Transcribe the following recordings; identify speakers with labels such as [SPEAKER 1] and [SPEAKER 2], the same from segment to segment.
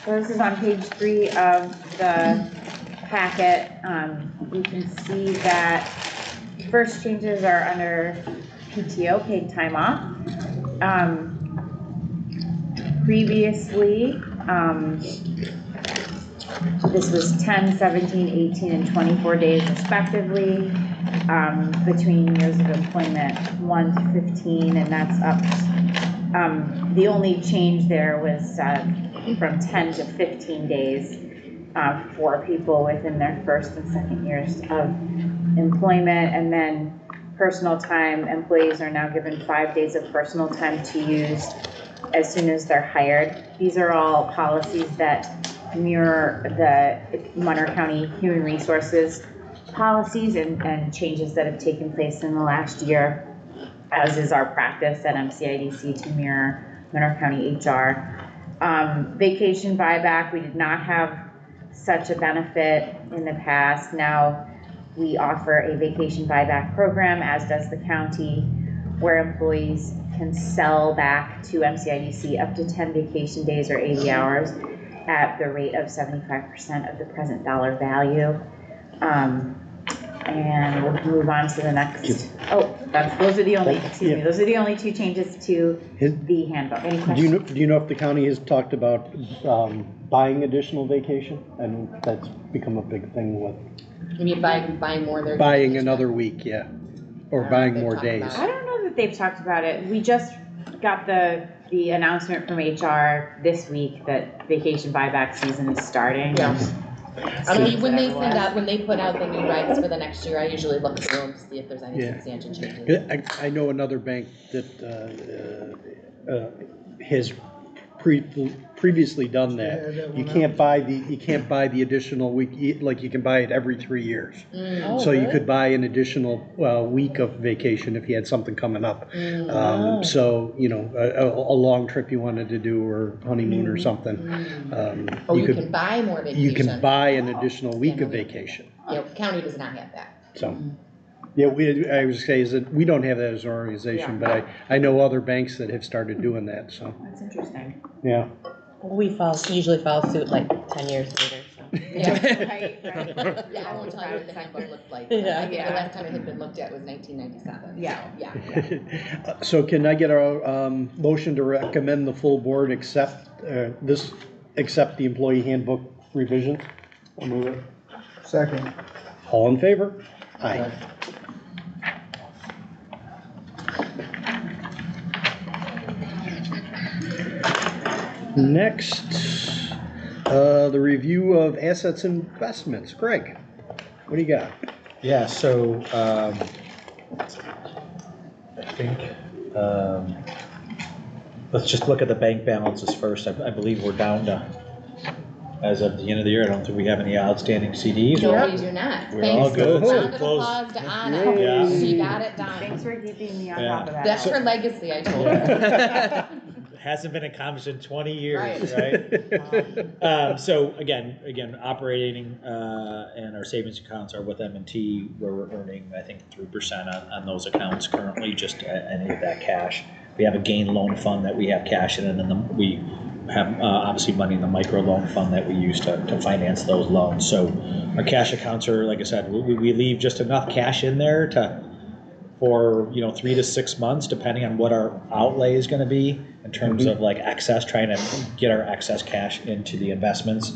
[SPEAKER 1] So this is on page 3 of the packet. You can see that first changes are under PTO, paid time off. Previously, this was 10, 17, 18, and 24 days respectively between years of employment 1 to 15, and that's up. The only change there was from 10 to 15 days for people within their first and second years of employment. And then personal time, employees are now given 5 days of personal time to use as soon as they're hired. These are all policies that mirror the Monroe County Human Resources policies and changes that have taken place in the last year, as is our practice at MCIDC to mirror Monroe County HR. Vacation buyback, we did not have such a benefit in the past. Now we offer a vacation buyback program, as does the county, where employees can sell back to MCIDC up to 10 vacation days or 80 hours at the rate of 75% of the present dollar value. And we'll move on to the next. Oh, those are the only, excuse me, those are the only 2 changes to the handbook. Any questions?
[SPEAKER 2] Do you know if the county has talked about buying additional vacation? And that's become a big thing with.
[SPEAKER 3] You mean buying more than
[SPEAKER 2] buying another week, yeah. Or buying more days.
[SPEAKER 1] I don't know that they've talked about it. We just got the announcement from HR this week that vacation buyback season is starting.
[SPEAKER 3] Yeah. I mean, when they put out the new regs for the next year, I usually look through them to see if there's any substantial changes.
[SPEAKER 2] I know another bank that has previously done that. You can't buy the additional week, like you can buy it every 3 years. So you could buy an additional week of vacation if you had something coming up. So you know, a long trip you wanted to do, or honeymoon or something.
[SPEAKER 3] You can buy more vacation.
[SPEAKER 2] You can buy an additional week of vacation.
[SPEAKER 3] Yeah, the county does not have that.
[SPEAKER 2] So. Yeah, I would say is that we don't have that as an organization, but I know other banks that have started doing that. So
[SPEAKER 1] that's interesting.
[SPEAKER 2] Yeah.
[SPEAKER 4] We usually follow suit like 10 years later. So.
[SPEAKER 3] Yeah, right. Yeah, I won't tell you what the handbook looked like. I think the last time it had been looked at was 1997. Yeah.
[SPEAKER 2] So can I get a motion to recommend the full board accept the employee handbook revision? I'll move it.
[SPEAKER 5] Second.
[SPEAKER 2] All in favor? Aye. Next, the review of assets and investments. Greg, what do you got?
[SPEAKER 6] Yeah, so I think let's just look at the bank balances first. I believe we're down to, as of the end of the year, I don't think we have any outstanding CDs.
[SPEAKER 3] No, we do not.
[SPEAKER 6] We're all good.
[SPEAKER 3] Round of applause to Anna.
[SPEAKER 6] Yeah.
[SPEAKER 3] She got it done.
[SPEAKER 1] Thanks for keeping me on top of that.
[SPEAKER 3] That's her legacy, I told her.
[SPEAKER 6] Hasn't been accomplished in 20 years, right? So again, operating and our savings accounts are with M&T, where we're earning, I think, 3% on those accounts currently, just any of that cash. We have a gain loan fund that we have cash in, and then we have obviously money in the micro loan fund that we use to finance those loans. So our cash accounts are, like I said, we leave just enough cash in there for 3 to 6 months, depending on what our outlay is going to be in terms of like excess, trying to get our excess cash into the investments.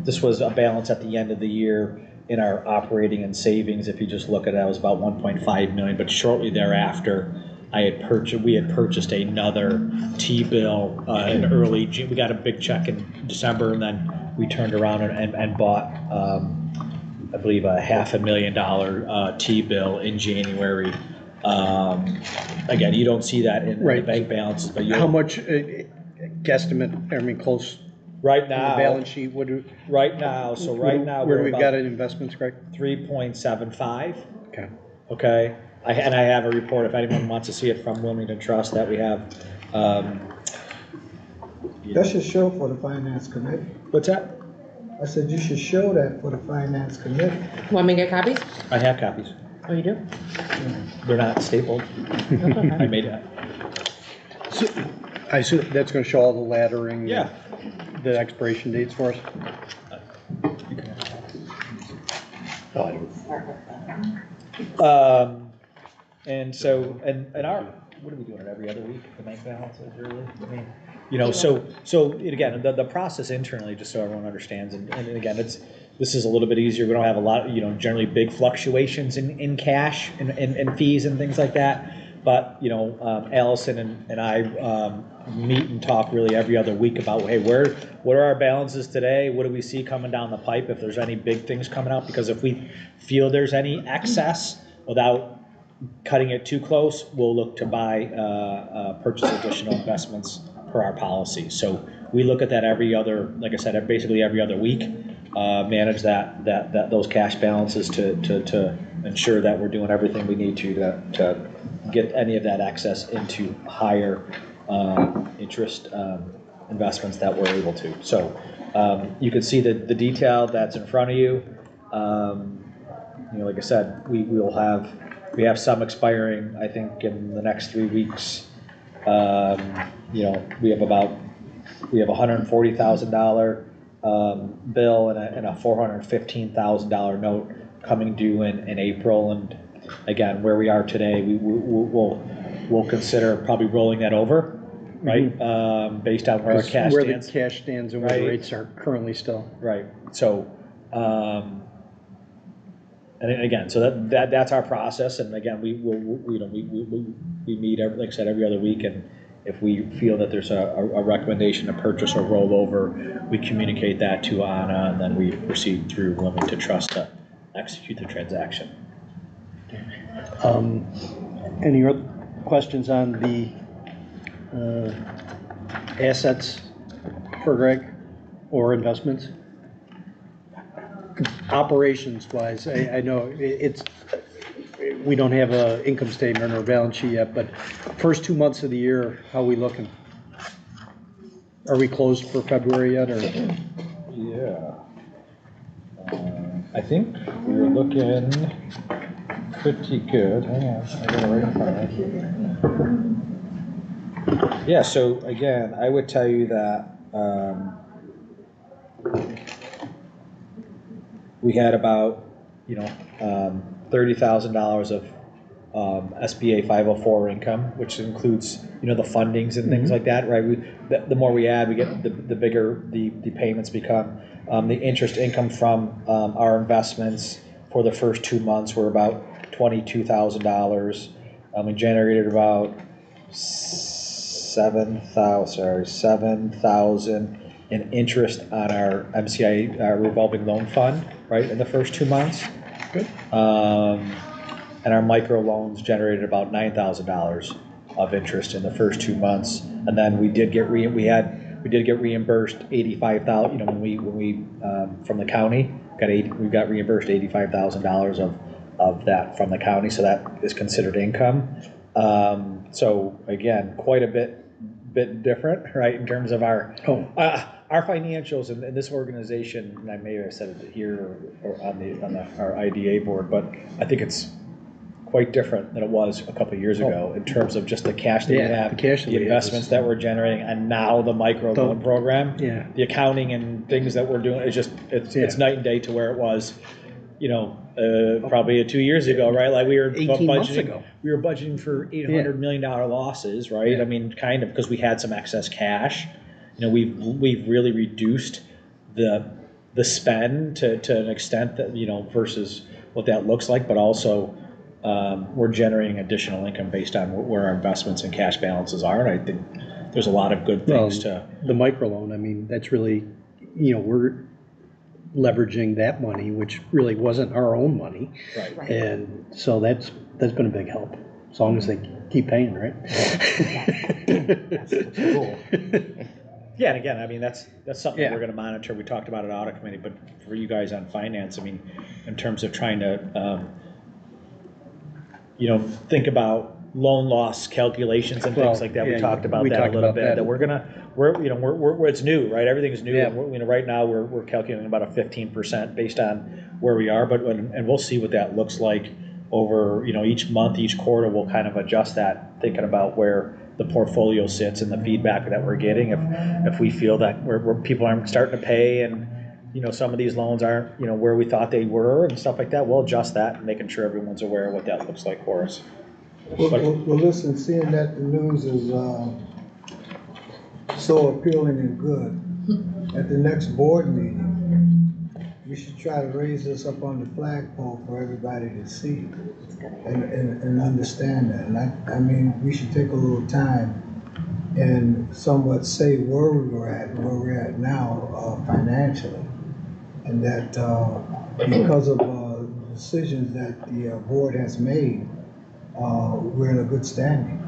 [SPEAKER 6] This was a balance at the end of the year in our operating and savings. If you just look at it, it was about 1.5 million, but shortly thereafter, we had purchased another T-bill in early June. We got a big check in December, and then we turned around and bought, I believe, a $500,000 T-bill in January. Again, you don't see that in the bank balances, but
[SPEAKER 2] how much guesstimate? I mean, close.
[SPEAKER 6] Right now,
[SPEAKER 2] the balance sheet.
[SPEAKER 6] Right now,
[SPEAKER 2] where do we got it investments, Greg?
[SPEAKER 6] 3.75.
[SPEAKER 2] Okay.
[SPEAKER 6] Okay. I have a report if anyone wants to see it from Wilmington Trust that we have.
[SPEAKER 5] That should show for the finance committee.
[SPEAKER 6] What's that?
[SPEAKER 5] I said you should show that for the finance committee.
[SPEAKER 4] Want me to get copies?
[SPEAKER 6] I have copies.
[SPEAKER 4] Oh, you do?
[SPEAKER 6] They're not stapled. I made it.
[SPEAKER 2] So, I assume that's gonna show all the laddering.
[SPEAKER 6] Yeah.
[SPEAKER 2] The expiration dates for us? Oh, I don't-
[SPEAKER 6] And so, and our, what are we doing it every other week, the bank balances, really? I mean, you know, so again, the process internally, just so everyone understands, and again, this is a little bit easier. We don't have a lot, you know, generally big fluctuations in cash and fees and things like that. But, you know, Allison and I meet and talk really every other week about, hey, what are our balances today? What do we see coming down the pipe if there's any big things coming out? Because if we feel there's any excess without cutting it too close, we'll look to buy, purchase additional investments per our policy. So we look at that every other, like I said, basically every other week, manage those cash balances to ensure that we're doing everything we need to get any of that excess into higher interest investments that we're able to. So you can see the detail that's in front of you. You know, like I said, we have some expiring, I think, in the next 3 weeks. You know, we have $140,000 bill and a $415,000 note coming due in April. And again, where we are today, we'll consider probably rolling that over, right? Based on where our cash
[SPEAKER 2] where
[SPEAKER 6] stands.
[SPEAKER 2] the cash stands and where the rates are currently still.
[SPEAKER 6] Right. So, and again, so that's our process. And again, we meet like I said, every other week, and if we feel that there's a recommendation to purchase or roll over, we communicate that to Anna, and then we proceed through limited trust to execute the transaction.
[SPEAKER 2] Any other questions on the assets for Greg or investments? Operations wise, I know we don't have an income statement or a balance sheet yet, but first 2 months of the year, how are we looking? Are we closed for February yet, or?
[SPEAKER 6] Yeah. I think we're looking pretty good. Hang on, I got it right in front of me. Yeah, so again, I would tell you that we had about, you know, $30,000 of SBA 504 income, which includes, you know, the fundings and things like that, right? The more we add, we get the bigger the payments become. The interest income from our investments for the first 2 months were about $22,000. We generated about $7,000 in interest on our MCI revolving loan fund, right, in the first 2 months.
[SPEAKER 2] Good.
[SPEAKER 6] And our micro loans generated about $9,000 of interest in the first 2 months. And then we did get reimbursed $85,000. You know, when we from the county we got reimbursed $85,000 of that from the county. So that is considered income. So again, quite a bit different, right, in terms of our financials in this organization. And I may have said it here or on our IDA board, but I think it's quite different than it was a couple of years ago in terms of just the cash that we have, the investments that we're generating, and now the micro loan program, the accounting and things that we're doing. It's night and day to where it was, you know, probably 2 years ago, right? Like we were
[SPEAKER 2] 18 months ago.
[SPEAKER 6] We were budgeting for $800 million losses, right? I mean, kind of, because we had some excess cash. You know, we've really reduced the spend to an extent that, you know, versus what that looks like, but also we're generating additional income based on where our investments and cash balances are. And I think there's a lot of good things to
[SPEAKER 2] the microloan. I mean, that's really, you know, we're leveraging that money, which really wasn't our own money.
[SPEAKER 6] Right.
[SPEAKER 2] And so that's been a big help, as long as they keep paying, right?
[SPEAKER 6] Cool. Yeah, and again, I mean, that's something we're going to monitor. We talked about it at audit committee, but for you guys on finance, I mean, in terms of trying to, you know, think about loan loss calculations and things like that. We talked about that a little bit. That we're it's new, right? Everything's new. And you know, right now we're calculating about a 15% based on where we are, and we'll see what that looks like over, you know, each month, each quarter. We'll kind of adjust that, thinking about where the portfolio sits and the feedback that we're getting. If we feel that we're people aren't starting to pay and, you know, some of these loans aren't, you know, where we thought they were and stuff like that, we'll adjust that and making sure everyone's aware of what that looks like for us.
[SPEAKER 5] Well, listen, seeing that the news is so appealing and good, at the next board meeting, we should try to raise this up on the flagpole for everybody to see and understand that. And I mean, we should take a little time and somewhat say where we were at and where we're at now financially. And that because of decisions that the board has made, we're in a good standing.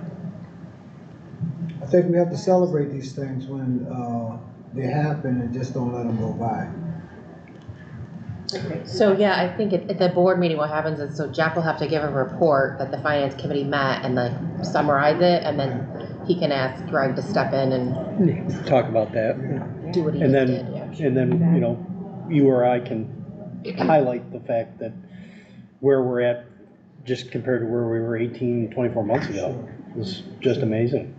[SPEAKER 5] I think we have to celebrate these things when they happen and just don't let them go by.
[SPEAKER 4] So yeah, I think at the board meeting, what happens is, so Jack will have to give a report that the finance committee met and like summarize it, and then he can ask Greg to step in and
[SPEAKER 2] talk about that.
[SPEAKER 4] do what he
[SPEAKER 2] And
[SPEAKER 4] just
[SPEAKER 2] then,
[SPEAKER 4] did, yeah.
[SPEAKER 2] and then, you know, you or I can highlight the fact that where we're at just compared to where we were 18, 24 months ago is just amazing.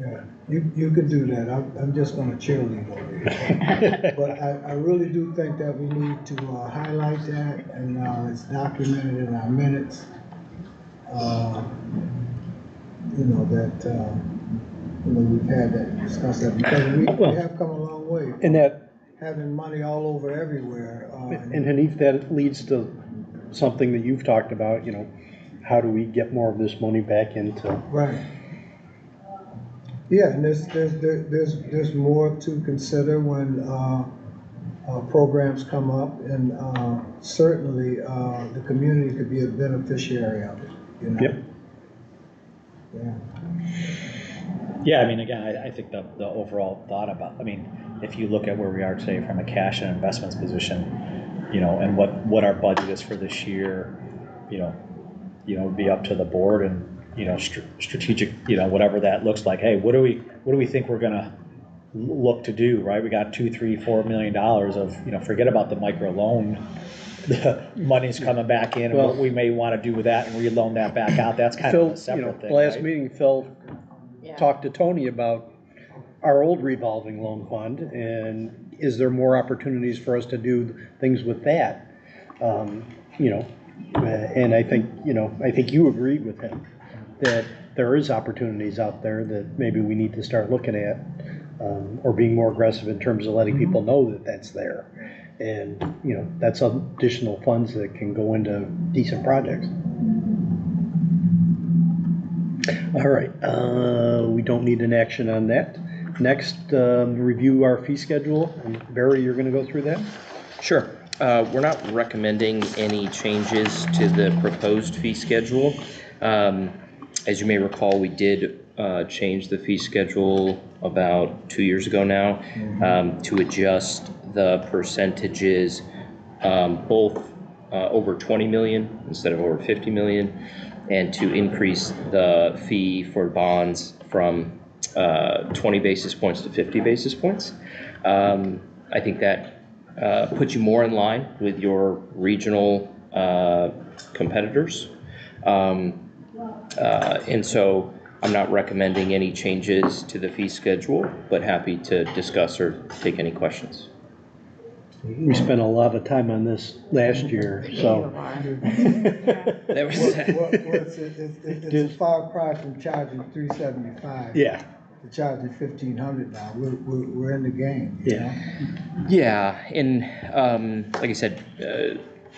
[SPEAKER 5] Yeah, you could do that. I'm just gonna cheerlead over here. But I really do think that we need to highlight that, and it's documented in our minutes. You know, that, you know, we've had that, discussed that, because we have come a long way.
[SPEAKER 2] And that,
[SPEAKER 5] Having money all over everywhere.
[SPEAKER 2] and Hanif, that leads to something that you've talked about, you know, how do we get more of this money back into?
[SPEAKER 5] Right. Yeah, and there's more to consider when programs come up, and certainly the community could be a beneficiary of it, you know?
[SPEAKER 2] Yep.
[SPEAKER 5] Yeah.
[SPEAKER 6] Yeah, I mean, again, I think the overall thought about, I mean, if you look at where we are today from a cash and investments position, you know, and what our budget is for this year, you know, it'd be up to the board and, you know, strategic, you know, whatever that looks like. Hey, what do we think we're gonna look to do, right? We got $2, $3, $4 million of, you know, forget about the micro loan. The money's coming back in, and what we may want to do with that and reloan that back out. That's kind of a separate thing.
[SPEAKER 2] Last
[SPEAKER 6] right?
[SPEAKER 2] meeting, Phil talked to Tony about our old revolving loan fund, and is there more opportunities for us to do things with that? You know, and I think, you know, I think you agreed with him that there is opportunities out there that maybe we need to start looking at, or being more aggressive in terms of letting people know that that's there. And, you know, that's additional funds that can go into decent projects. All right, we don't need an action on that. Next, review our fee schedule. And Barry, you're gonna go through that?
[SPEAKER 7] Sure. We're not recommending any changes to the proposed fee schedule. As you may recall, we did change the fee schedule about 2 years ago now, to adjust the percentages, both over 20 million instead of over 50 million, and to increase the fee for bonds from 20 basis points to 50 basis points. I think that puts you more in line with your regional competitors. And so I'm not recommending any changes to the fee schedule, but happy to discuss or take any questions.
[SPEAKER 2] We spent a lot of time on this last year, so.
[SPEAKER 7] That was
[SPEAKER 5] It's a far cry from charging $375.
[SPEAKER 2] Yeah.
[SPEAKER 5] To charging $1,500 now. We're in the game. You know?
[SPEAKER 7] Yeah, and like I said,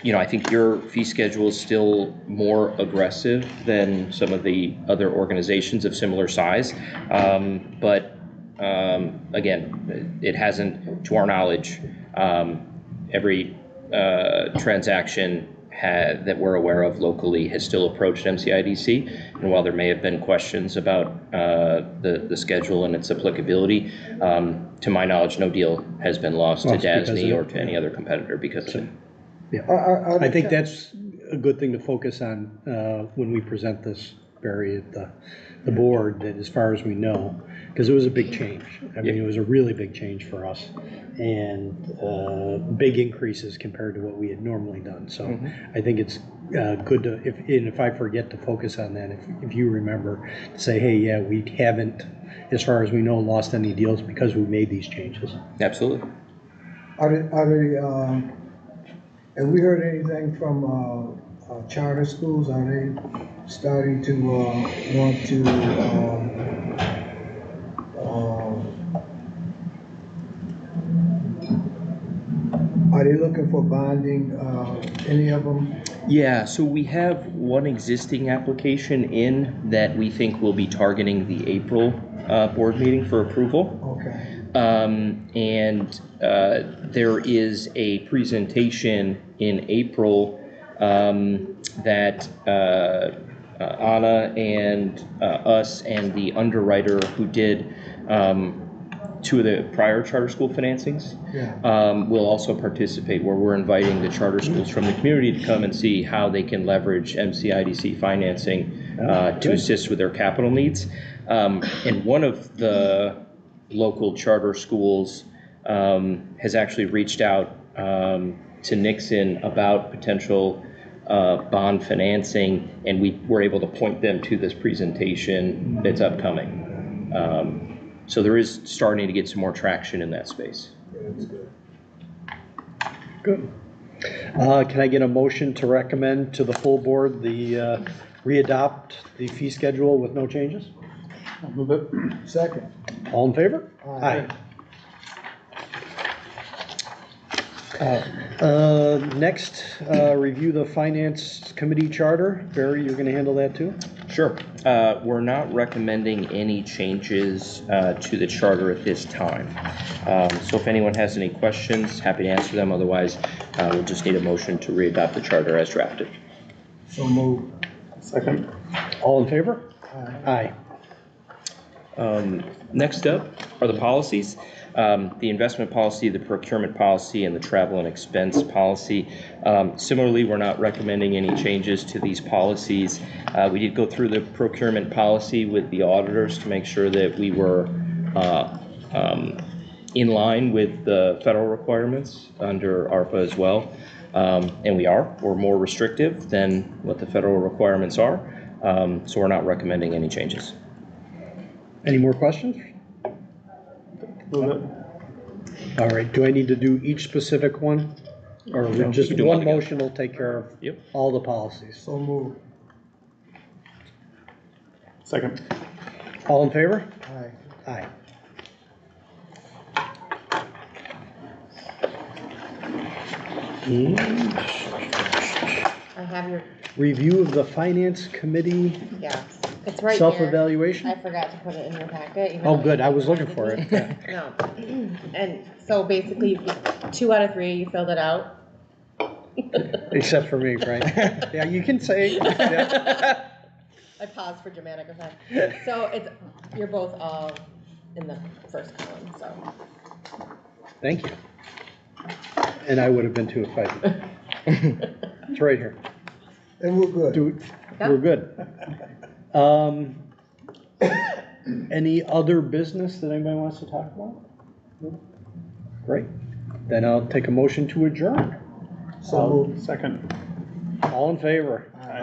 [SPEAKER 7] you know, I think your fee schedule is still more aggressive than some of the other organizations of similar size. But again, it hasn't, to our knowledge, every transaction that we're aware of locally has still approached MCIDC. And while there may have been questions about the schedule and its applicability, to my knowledge, no deal has been lost to DASNY or to any other competitor because of it.
[SPEAKER 2] Yeah, I think that's a good thing to focus on when we present this, Barry, at the board, that as far as we know, because it was a big change. I mean, it was a really big change for us, and big increases compared to what we had normally done. So I think it's good to, if I forget to focus on that, if you remember, to say, hey, yeah, we haven't, as far as we know, lost any deals because we made these changes.
[SPEAKER 7] Absolutely.
[SPEAKER 5] Have we heard anything from charter schools? Are they starting to want to are they looking for bonding, any of them?
[SPEAKER 7] Yeah, so we have one existing application in that we think will be targeting the April board meeting for approval.
[SPEAKER 5] Okay.
[SPEAKER 7] And there is a presentation in April that Anna and us and the underwriter who did two of the prior charter school financings will also participate, where we're inviting the charter schools from the community to come and see how they can leverage MCIDC financing to assist with their capital needs. And one of the local charter schools has actually reached out to Nixon about potential bond financing, and we were able to point them to this presentation that's upcoming. So there is starting to get some more traction in that space.
[SPEAKER 5] That's good.
[SPEAKER 2] Good. Can I get a motion to recommend to the full board the readopt the fee schedule with no changes?
[SPEAKER 5] I'll move it. Second.
[SPEAKER 2] All in favor?
[SPEAKER 5] Aye.
[SPEAKER 2] Next, review the finance committee charter. Barry, you're gonna handle that too?
[SPEAKER 7] Sure. We're not recommending any changes to the charter at this time. So if anyone has any questions, happy to answer them. Otherwise, we'll just need a motion to readopt the charter as drafted.
[SPEAKER 5] So move.
[SPEAKER 2] Second. All in favor?
[SPEAKER 5] Aye.
[SPEAKER 7] Next up are the policies. The investment policy, the procurement policy, and the travel and expense policy. Similarly, we're not recommending any changes to these policies. We did go through the procurement policy with the auditors to make sure that we were in line with the federal requirements under ARPA as well. And we are. We're more restrictive than what the federal requirements are. So we're not recommending any changes.
[SPEAKER 2] Any more questions? All right, do I need to do each specific one? Or
[SPEAKER 7] No,
[SPEAKER 2] just
[SPEAKER 7] you can do
[SPEAKER 2] one
[SPEAKER 7] all together.
[SPEAKER 2] motion will take care of
[SPEAKER 7] Yep.
[SPEAKER 2] all the policies?
[SPEAKER 5] So move.
[SPEAKER 2] Second. All in favor?
[SPEAKER 5] Aye.
[SPEAKER 2] Aye.
[SPEAKER 4] I have your,
[SPEAKER 2] Review of the finance committee
[SPEAKER 4] yeah, it's right here.
[SPEAKER 2] self-evaluation?
[SPEAKER 4] I forgot to put it in your packet. even
[SPEAKER 2] Oh,
[SPEAKER 4] though
[SPEAKER 2] good,
[SPEAKER 4] you
[SPEAKER 2] I was looking
[SPEAKER 4] reminded
[SPEAKER 2] for
[SPEAKER 4] me.
[SPEAKER 2] it, yeah.
[SPEAKER 4] No, and so basically, 2 out of 3, you filled it out.
[SPEAKER 2] Except for me, Frank. Yeah, you can say, yeah.
[SPEAKER 4] I paused for dramatic effect. So it's, you're both all in the first column, so.
[SPEAKER 2] Thank you. And I would have been too if I didn't. It's right here.
[SPEAKER 5] And we're good.
[SPEAKER 2] Dude, we're good. Any other business that anybody wants to talk about? No? Great. Then I'll take a motion to adjourn.
[SPEAKER 5] So moved.
[SPEAKER 2] Second. All in favor? Aye.